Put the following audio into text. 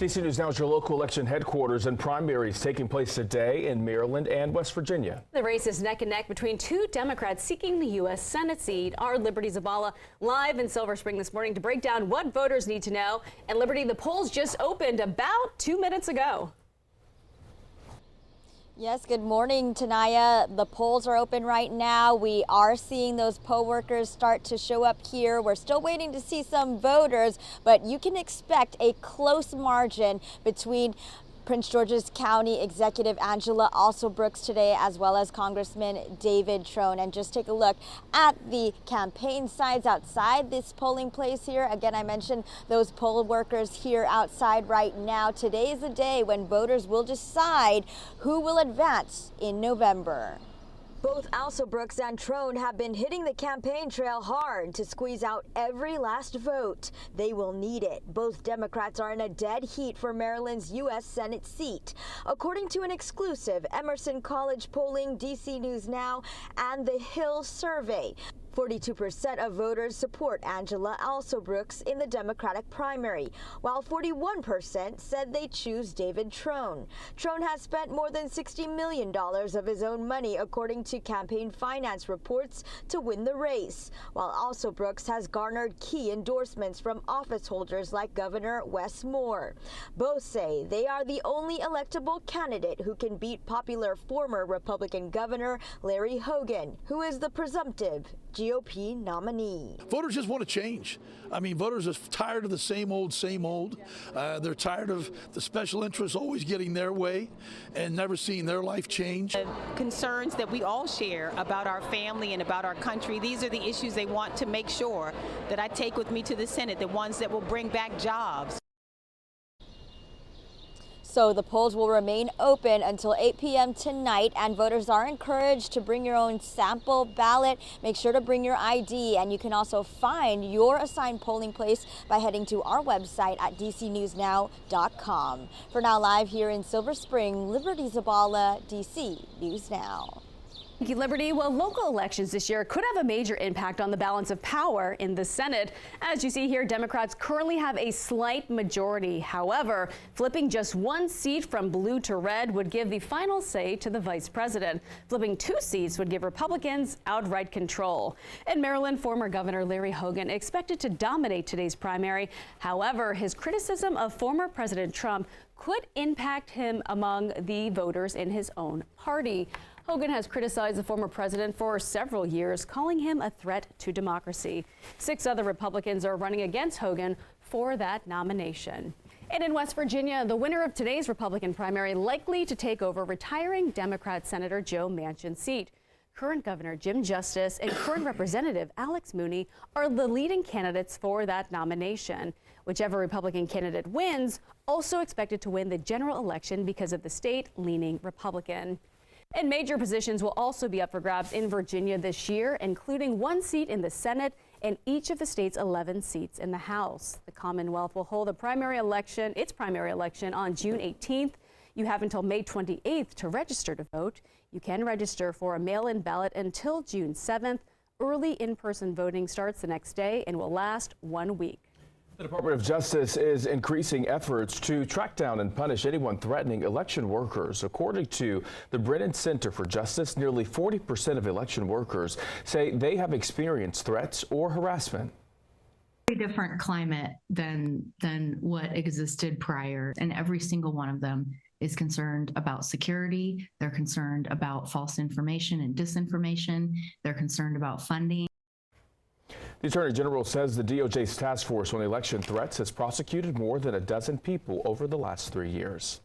DC News Now is your local election headquarters, and primaries taking place today in Maryland and West Virginia. The race is neck and neck between two Democrats seeking the U.S. Senate seat. Our Liberty Zabala live in Silver Spring this morning to break down what voters need to know. And Liberty, the polls just opened about 2 minutes ago. Yes, good morning, Tanaya. The polls are open right now. We are seeing those poll workers start to show up here. We're still waiting to see some voters, but you can expect a close margin between Prince George's County Executive Angela Alsobrooks today, as well as Congressman David Trone. And just take a look at the campaign signs outside this polling place here. Again, I mentioned those poll workers here outside right now. Today is the day when voters will decide who will advance in November. Both Alsobrooks and Trone have been hitting the campaign trail hard to squeeze out every last vote. They will need it. Both Democrats are in a dead heat for Maryland's U.S. Senate seat. According to an exclusive Emerson College polling, DC News Now, and the Hill survey, 42% of voters support Angela Alsobrooks in the Democratic primary, while 41% said they choose David Trone. Trone has spent more than $60 million of his own money, according to campaign finance reports, to win the race, while Alsobrooks has garnered key endorsements from office holders like Governor Wes Moore. Both say they are the only electable candidate who can beat popular former Republican Governor Larry Hogan, who is the presumptive GOP nominee. Voters just want to change. I mean, voters are tired of the same old, same old. They're tired of the special interests always getting their way and never seeing their life change. Concerns that we all share about our family and about our country, these are the issues they want to make sure that I take with me to the Senate, the ones that will bring back jobs. So the polls will remain open until 8 p.m. tonight, and voters are encouraged to bring your own sample ballot. Make sure to bring your ID, and you can also find your assigned polling place by heading to our website at dcnewsnow.com. For now, live here in Silver Spring, Liberty Zabala, DC News Now. Thank you, Liberty. Well, local elections this year could have a major impact on the balance of power in the Senate. As you see here, Democrats currently have a slight majority. However, flipping just one seat from blue to red would give the final say to the vice president. Flipping 2 seats would give Republicans outright control. In Maryland, former Governor Larry Hogan expected to dominate today's primary. However, his criticism of former President Trump could impact him among the voters in his own party. Hogan has criticized the former president for several years, calling him a threat to democracy. 6 other Republicans are running against Hogan for that nomination. And in West Virginia, the winner of today's Republican primary likely to take over retiring Democrat Senator Joe Manchin's seat. Current Governor Jim Justice and current Representative Alex Mooney are the leading candidates for that nomination. Whichever Republican candidate wins, also expected to win the general election because of the state leaning Republican. And major positions will also be up for grabs in Virginia this year, including 1 seat in the Senate and each of the state's 11 seats in the House. The Commonwealth will hold its primary election on June 18th. You have until May 28th to register to vote. You can register for a mail-in ballot until June 7th. Early in-person voting starts the next day and will last 1 week. The Department of Justice is increasing efforts to track down and punish anyone threatening election workers. According to the Brennan Center for Justice, nearly 40% of election workers say they have experienced threats or harassment. Very different climate than what existed prior, and every single one of them is concerned about security. They're concerned about false information and disinformation. They're concerned about funding. The Attorney General says the DOJ's task force on election threats has prosecuted more than a dozen people over the last 3 years.